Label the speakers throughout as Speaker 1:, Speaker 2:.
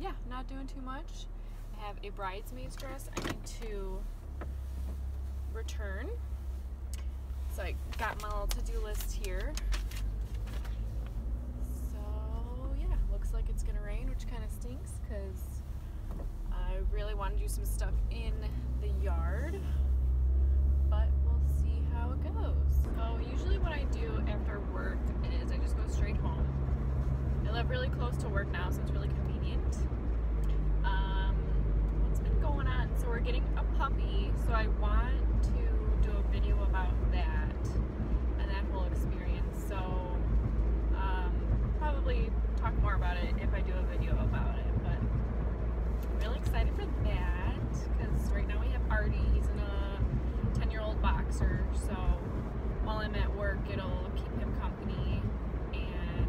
Speaker 1: yeah, not doing too much. I have a bridesmaid's dress I need to return. So I got my little to-do list here. So yeah, looks like it's gonna rain, which kind of stinks because I really want to do some stuff in the yard, but we'll see how it goes. So usually what I do after work is I just go straight home. I live really close to work now, so it's really convenient. What's been going on? So we're getting a puppy, so I want to do a video about that and that whole experience. So probably talk more about it if I do a video about it, but I'm really excited for that because right now we have Artie. He's in a 10-year-old boxer, so while I'm at work it'll keep him company, and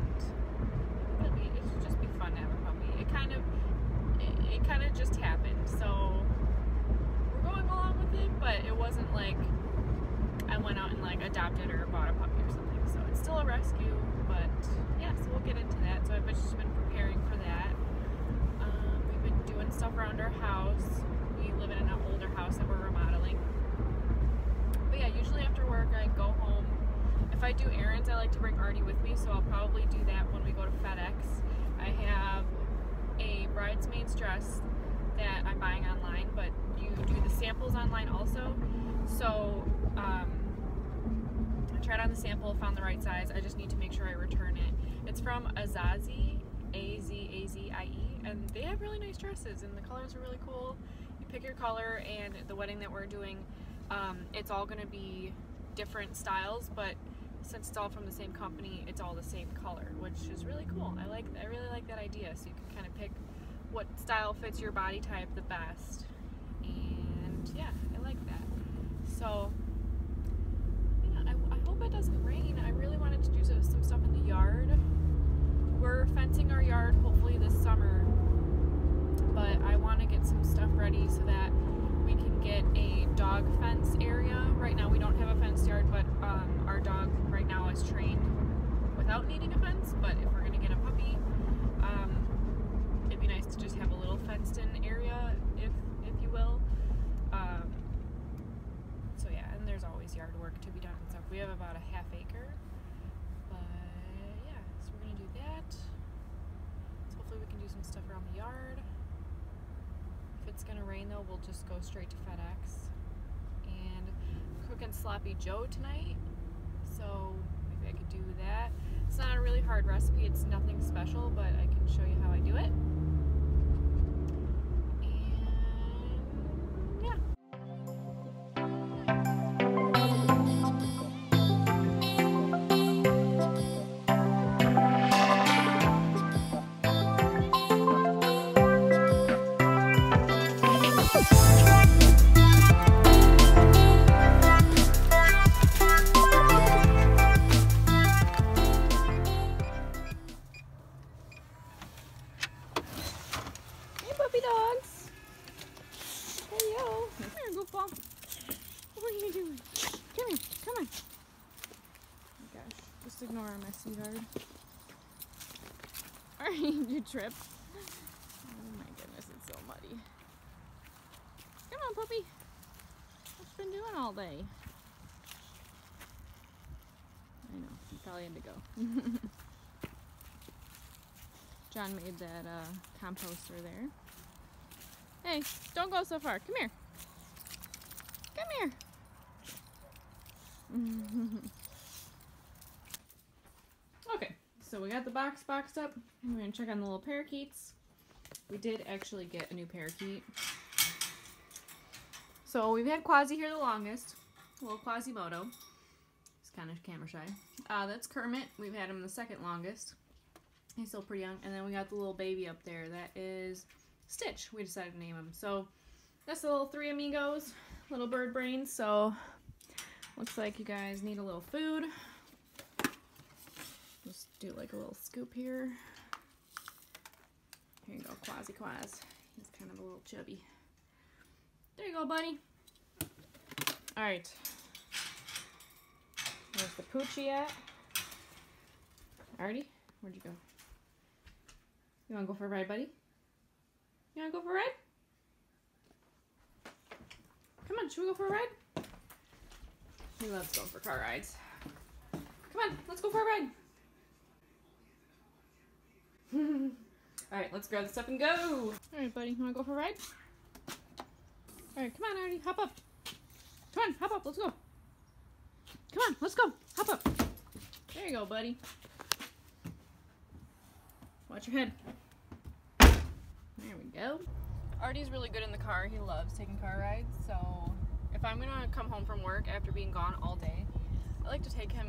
Speaker 1: it should just be fun to have a puppy. It kind of just happened, so we're going along with it, but it wasn't like I went out and like adopted or bought a puppy or something, so it's still a rescue. But yeah, so we'll get into that. So I've just been preparing for that. We've been doing stuff around our house. We live in an older house that we're remodeling. But yeah, usually after work I go home. If I do errands, I like to bring Artie with me, so I'll probably do that when we go to Fedex. I have a bridesmaid's dress that I'm buying online, but you do the samples online also. So I tried on the sample, found the right size. I just need to make sure I return it. It's from Azazie, A-Z-A-Z-I-E, and they have really nice dresses, and the colors are really cool. You pick your color, and the wedding that we're doing, it's all going to be different styles, but since it's all from the same company, it's all the same color, which is really cool. I really like that idea, so you can kind of pick what style fits your body type the best, and yeah, I like that. So yeah, I hope it doesn't rain. I really wanted to do some stuff in the yard. We're fencing our yard hopefully this summer, but I want to get some stuff ready so that we can get a dog fence area. Right now we don't have a fenced yard, but our dog right now is trained without needing a fence, but if we're going to get a puppy, it'd be nice to just have a little fenced in area, if you will. So yeah, and there's always yard work to be done and stuff. We have about a half acre, but yeah, so we're going to do that. So hopefully we can do some stuff around the yard. If it's gonna rain though, we'll just go straight to Fedex. And we're cooking Sloppy Joe tonight, so maybe I could do that. It's not a really hard recipe, it's nothing special, but I can show you how I do it. And yeah. Dogs. Hey yo. Come here, goofball. What are you doing? Come here. Come on. Oh my gosh. Just ignore our messy yard. Alright, you tripped. Oh my goodness, it's so muddy. Come on, puppy. What you been doing all day? I know. You probably had to go. John made that composter there. Hey, don't go so far. Come here. Come here. Okay, so we got the box boxed up. We're going to check on the little parakeets. We did actually get a new parakeet. So we've had Quasi here the longest. Little Quasimodo. He's kind of camera shy. That's Kermit. We've had him the second longest. He's still pretty young. And then we got the little baby up there. That is Stitch. We decided to name him. So that's the little three amigos. Little bird brains. So looks like you guys need a little food. Just do like a little scoop here. Here you go, Quasi Quaz. He's kind of a little chubby. There you go, buddy. Alright. Where's the Poochie at? Artie? Where'd you go? You wanna go for a ride, buddy? You wanna go for a ride? Come on, should we go for a ride? He loves going for car rides. Come on, let's go for a ride. Alright, let's grab the stuff and go. Alright, buddy, you wanna go for a ride? Alright, come on, Artie, hop up. Come on, hop up, let's go. Come on, let's go. Hop up. There you go, buddy. Watch your head. There we go. Artie's really good in the car. He loves taking car rides, so if I'm gonna come home from work after being gone all day, I like to take him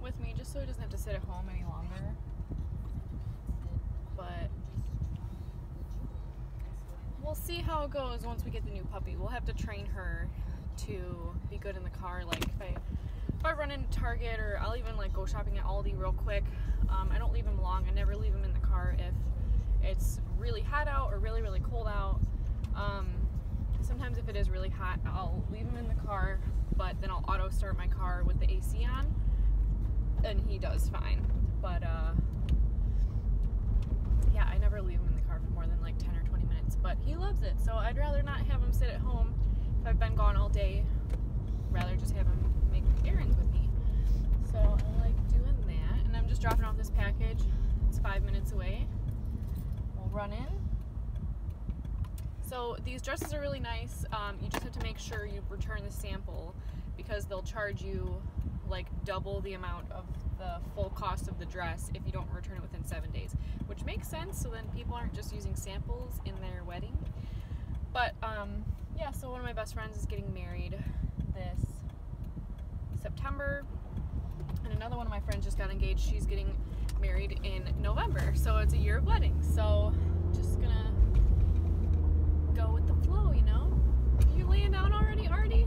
Speaker 1: with me just so he doesn't have to sit at home any longer. But we'll see how it goes once we get the new puppy. We'll have to train her to be good in the car. Like if I run into Target, or I'll even like go shopping at Aldi real quick, I don't leave him long. I never leave him in the car if it's really hot out or really, really cold out. Sometimes if it is really hot, I'll leave him in the car, but then I'll auto start my car with the AC on, and he does fine. But yeah, I never leave him in the car for more than like 10 or 20 minutes, but he loves it, so I'd rather not have him sit at home if I've been gone all day. Rather just have him make errands with me. So I like doing that, and I'm just dropping off this package. It's 5 minutes away. We'll run in. So these dresses are really nice. You just have to make sure you return the sample, because they'll charge you like double the amount of the full cost of the dress if you don't return it within 7 days, which makes sense, so then people aren't just using samples in their wedding. But yeah, so one of my best friends is getting married this September, and another one of my friends just got engaged. She's getting married in November, so it's a year of weddings. So just gonna go with the flow, you know. Are you laying down already, Artie?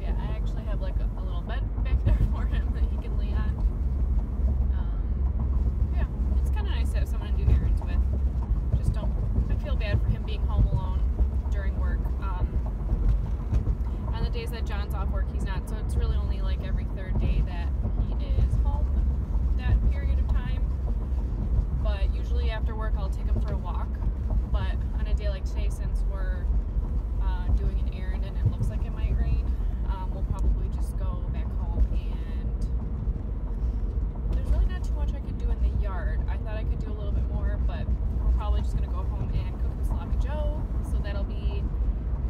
Speaker 1: Yeah, I actually have like a little bed back there for him that he can lay on. Yeah, it's kind of nice to have someone to do errands with. Just don't, I feel bad for him being home alone during work. On the days that John's off work, he's not, so it's really only like every third day that he is home that period of time. But usually after work I'll take him for a walk. But on a day like today, since we're doing an errand and it looks like it might rain, we'll probably just go back home, and there's really not too much I could do in the yard. I thought I could do a little bit more, but we're probably just going to go home and cook the sloppy joe. So that'll be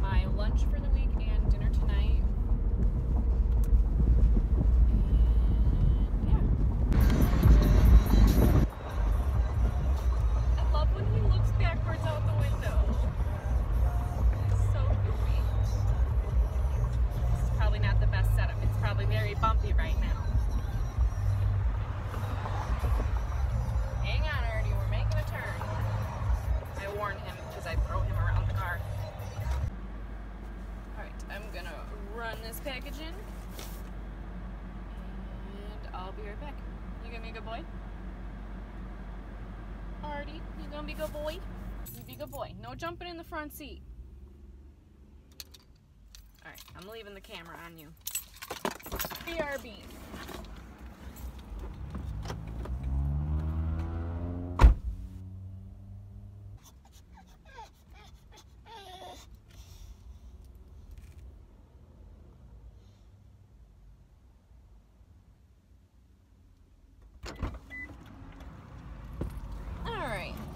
Speaker 1: my lunch for the week and dinner tonight. And yeah. I love when he looks backwards out the window. It's so goofy. This is probably not the best setup. It's probably very bumpy right now. Hang on, Artie, we're making a turn. I warned him because I throw him around the car. Alright, I'm gonna run this package in, and I'll be right back. You gonna be a good boy? Artie, you gonna be a good boy? You be a good boy. No jumping in the front seat. Alright, I'm leaving the camera on you. BRB.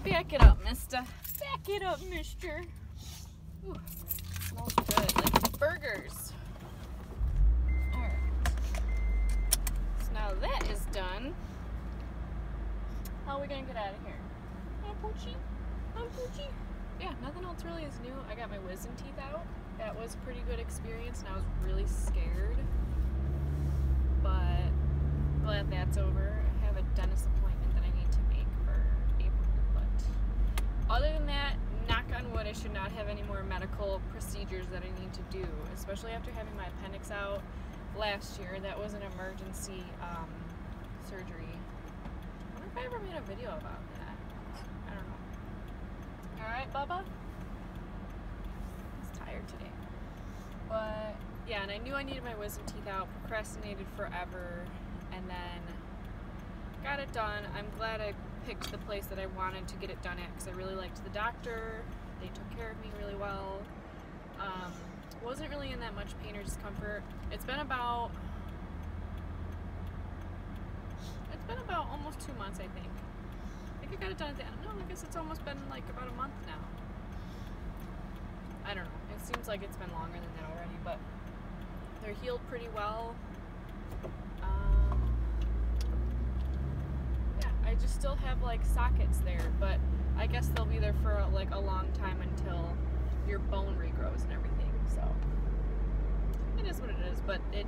Speaker 1: Back it up, mister. Back it up, mister. Ooh, smells good. Like burgers. Alright. So now that is done, how are we gonna get out of here? Huh, Poochie? Huh, Poochie? Yeah, nothing else really is new. I got my wisdom teeth out. That was a pretty good experience, and I was really scared. But glad that's over. I have a dentist appointment that I need to make for April. Other than that, knock on wood, I should not have any more medical procedures that I need to do, especially after having my appendix out last year. That was an emergency surgery. I wonder if I ever made a video about that. I don't know. Alright, Bubba? He's tired today. But, yeah, and I knew I needed my wisdom teeth out, procrastinated forever, and then got it done. I'm glad I picked the place that I wanted to get it done at because I really liked the doctor. They took care of me really well. Wasn't really in that much pain or discomfort. It's been about almost 2 months, I think. I think I got it done at the end. No, I guess it's almost been like about a month now. I don't know. It seems like it's been longer than that already, but they're healed pretty well. Yeah, I just still have like sockets there, but I guess they'll be there for like a long time until your bone regrows and everything. So it is what it is, but it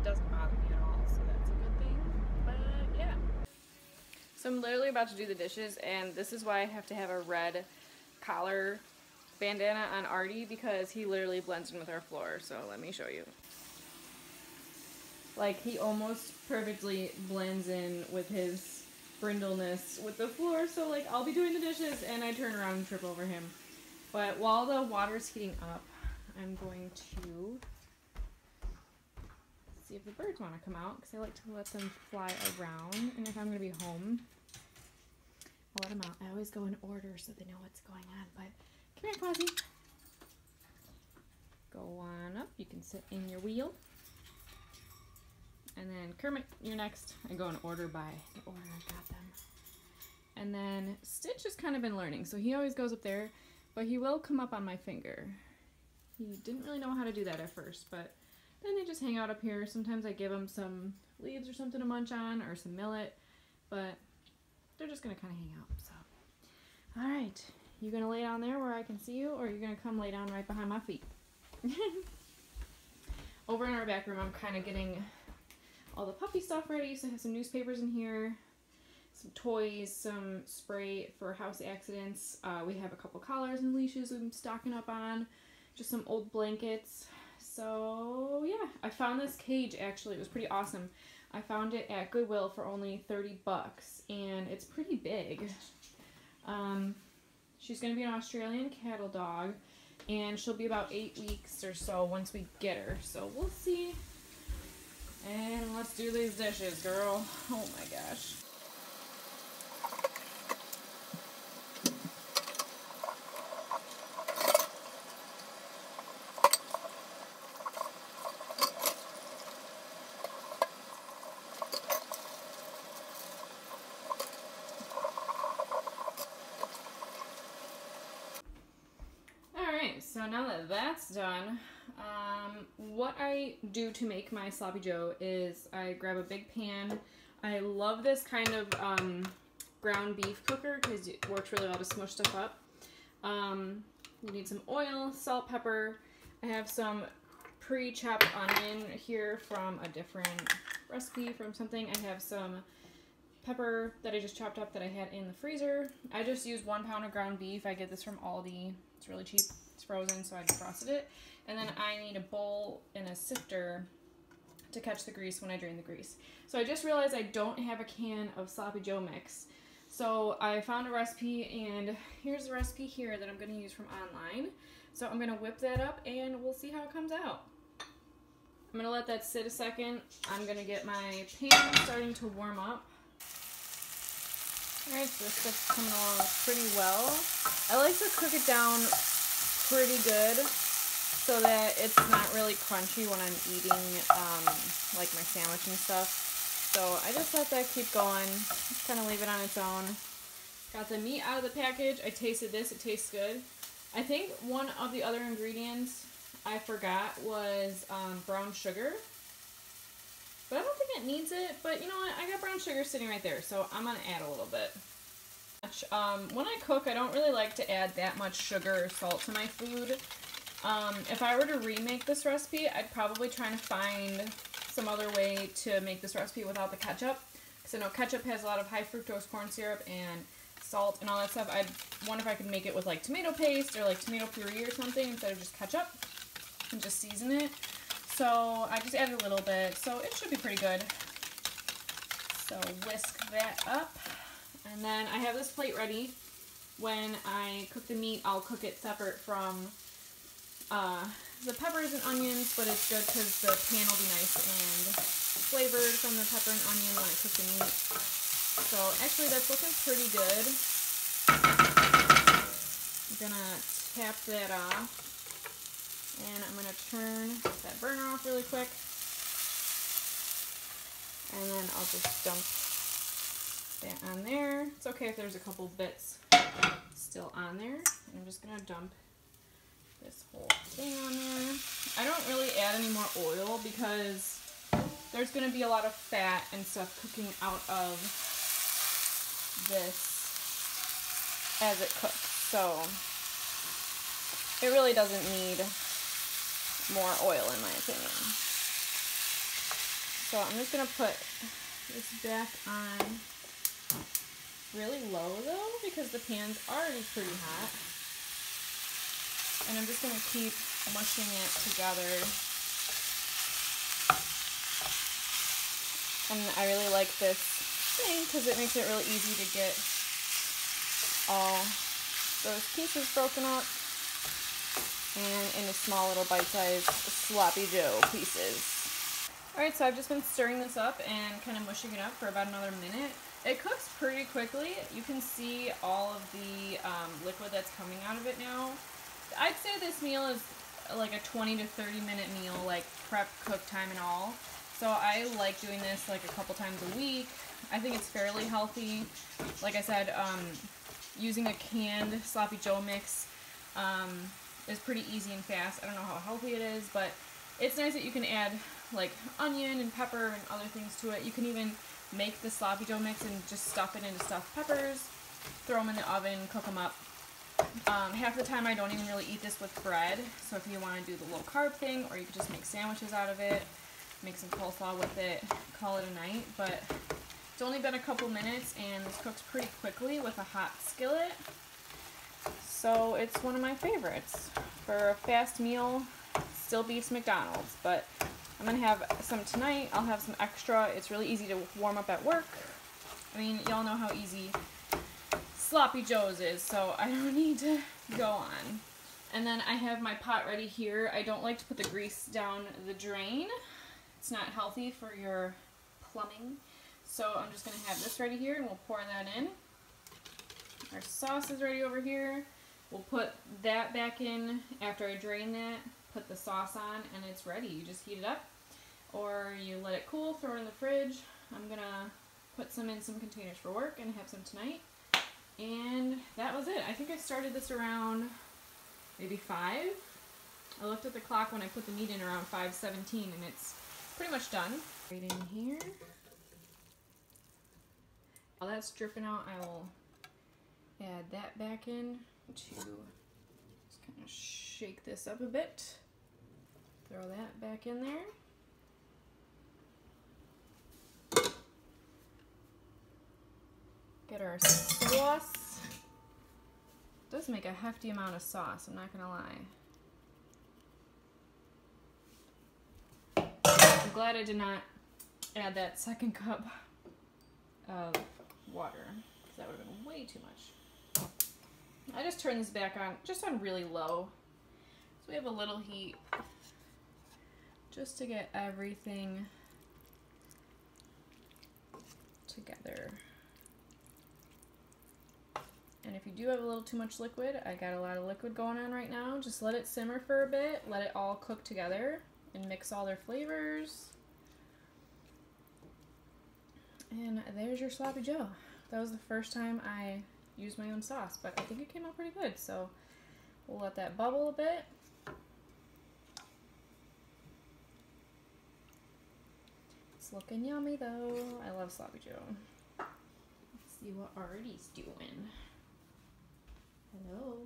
Speaker 1: doesn't bother me at all, so that's a good thing. But yeah. So I'm literally about to do the dishes, and this is why I have to have a red collar bandana on Artie, because he literally blends in with our floor. So let me show you. Like, he almost perfectly blends in with his brindleness with the floor. So like, I'll be doing the dishes and I turn around and trip over him. But while the water's heating up, I'm going to see if the birds want to come out, because I like to let them fly around. And if I'm going to be home, I'll let them out. I always go in order so they know what's going on. But come here, Quasi. Go on up. You can sit in your wheel. And then Kermit, you're next. I go in order by the order I got them. And then Stitch has kind of been learning, so he always goes up there, but he will come up on my finger. He didn't really know how to do that at first, but then they just hang out up here. Sometimes I give them some leaves or something to munch on, or some millet, but they're just gonna kind of hang out, so. All right, you gonna lay down there where I can see you, or you're gonna come lay down right behind my feet? Over in our back room, I'm kind of getting all the puppy stuff ready. So I have some newspapers in here, some toys, some spray for house accidents. We have a couple collars and leashes I'm stocking up on, just some old blankets. So yeah, I found this cage actually. It was pretty awesome. I found it at Goodwill for only 30 bucks, and it's pretty big. She's gonna be an Australian cattle dog, and she'll be about 8 weeks or so once we get her. So we'll see. And let's do these dishes, girl. Oh my gosh. Alright, so now that that's done, what I do to make my sloppy joe is I grab a big pan. I love this kind of ground beef cooker because it works really well to smush stuff up. You need some oil, salt, pepper. I have some pre-chopped onion here from a different recipe from something. I have some pepper that I just chopped up that I had in the freezer. I just used 1 pound of ground beef. I get this from Aldi. It's really cheap. It's frozen, so I defrosted it. And then I need a bowl and a sifter to catch the grease when I drain the grease. So I just realized I don't have a can of sloppy joe mix. So I found a recipe, and here's the recipe here that I'm going to use from online. So I'm going to whip that up and we'll see how it comes out. I'm going to let that sit a second. I'm going to get my pan starting to warm up. Alright, so this stuff's coming along pretty well. I like to cook it down pretty good so that it's not really crunchy when I'm eating like my sandwich and stuff. So I just let that keep going, just kind of leave it on its own. Got the meat out of the package. I tasted this, it tastes good. I think one of the other ingredients I forgot was brown sugar. But I don't think it needs it, but you know what, I got brown sugar sitting right there, so I'm going to add a little bit. When I cook, I don't really like to add that much sugar or salt to my food. If I were to remake this recipe, I'd probably try to find some other way to make this recipe without the ketchup. Because I know ketchup has a lot of high fructose corn syrup and salt and all that stuff. I'd wonder if I could make it with like tomato paste or like tomato puree or something instead of just ketchup and just season it. So I just added a little bit, so it should be pretty good. So whisk that up. And then I have this plate ready. When I cook the meat, I'll cook it separate from the peppers and onions, but it's good because the pan will be nice and flavored from the pepper and onion when I cook the meat. So actually that's looking pretty good. I'm gonna tap that off, and I'm gonna turn that burner off really quick, and then I'll just dump that on there. It's okay if there's a couple bits still on there. And I'm just gonna dump this whole thing on there. I don't really add any more oil because there's gonna be a lot of fat and stuff cooking out of this as it cooks. So it really doesn't need more oil in my opinion. So I'm just gonna put this back on really low though, because the pan's already pretty hot. And I'm just gonna keep mushing it together. And I really like this thing because it makes it really easy to get all those pieces broken up and into small little bite-sized sloppy joe pieces. Alright, so I've just been stirring this up and kind of mushing it up for about another minute. It cooks pretty quickly. You can see all of the liquid that's coming out of it now. I'd say this meal is like a 20 to 30 minute meal, like prep, cook time and all. So I like doing this like a couple times a week. I think it's fairly healthy. Like I said, using a canned sloppy joe mix is pretty easy and fast. I don't know how healthy it is, but it's nice that you can add like onion and pepper and other things to it. You can even make the sloppy joe mix and just stuff it into stuffed peppers, throw them in the oven, cook them up. Half the time I don't even really eat this with bread, so if you want to do the low carb thing, or you could just make sandwiches out of it, make some coleslaw with it, call it a night. But it's only been a couple minutes and this cooks pretty quickly with a hot skillet. So it's one of my favorites. For a fast meal, still beats McDonald's, but I'm going to have some tonight. I'll have some extra. It's really easy to warm up at work. I mean, y'all know how easy Sloppy Joe's is, so I don't need to go on. And then I have my pot ready here. I don't like to put the grease down the drain. It's not healthy for your plumbing. So I'm just going to have this ready here, and we'll pour that in. Our sauce is ready over here. We'll put that back in after I drain that, put the sauce on, and it's ready. You just heat it up, or you let it cool, throw it in the fridge. I'm going to put some in some containers for work and have some tonight. And that was it. I think I started this around maybe 5. I looked at the clock when I put the meat in around 5:17, and it's pretty much done. Right in here. While that's dripping out, I will add that back in to just kind of shake this up a bit. Throw that back in there. Get our sauce. It does make a hefty amount of sauce, I'm not gonna lie. I'm glad I did not add that second cup of water, because that would have been way too much. I just turned this back on, just on really low. So we have a little heat just to get everything together. And if you do have a little too much liquid, I got a lot of liquid going on right now, just let it simmer for a bit, let it all cook together and mix all their flavors. And there's your sloppy joe. That was the first time I used my own sauce, but I think it came out pretty good, so we'll let that bubble a bit. It's looking yummy though. I love sloppy joe. Let's see what Artie's doing. Hello.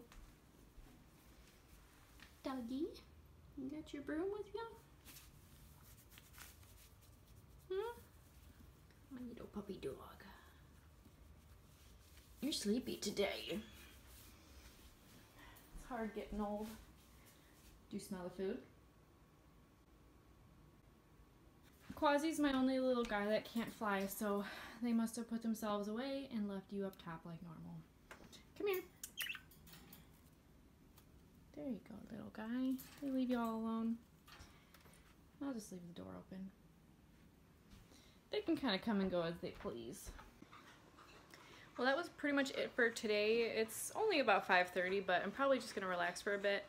Speaker 1: Doggy, you got your broom with you? My little puppy dog. You're sleepy today. It's hard getting old. Do you smell the food? Quasi's my only little guy that can't fly, so they must have put themselves away and left you up top like normal. Come here. There you go, little guy. They leave you all alone. I'll just leave the door open. They can kind of come and go as they please. Well, that was pretty much it for today. It's only about 5:30, but I'm probably just gonna relax for a bit,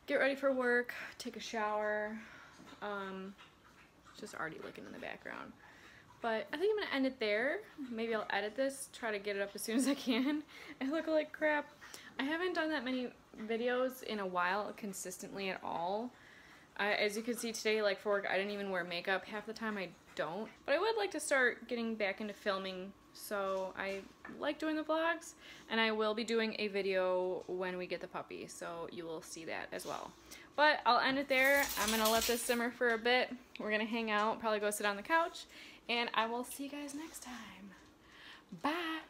Speaker 1: get ready for work, take a shower. Just already looking in the background. But I think I'm gonna end it there. Maybe I'll edit this, try to get it up as soon as I can. I look like crap. I haven't done that many videos in a while consistently at all. As you can see today, like for work, I didn't even wear makeup. Half the time I don't. But I would like to start getting back into filming. So I like doing the vlogs, and I will be doing a video when we get the puppy, so you will see that as well. But I'll end it there. I'm gonna let this simmer for a bit. We're gonna hang out, probably go sit on the couch, and I will see you guys next time. Bye!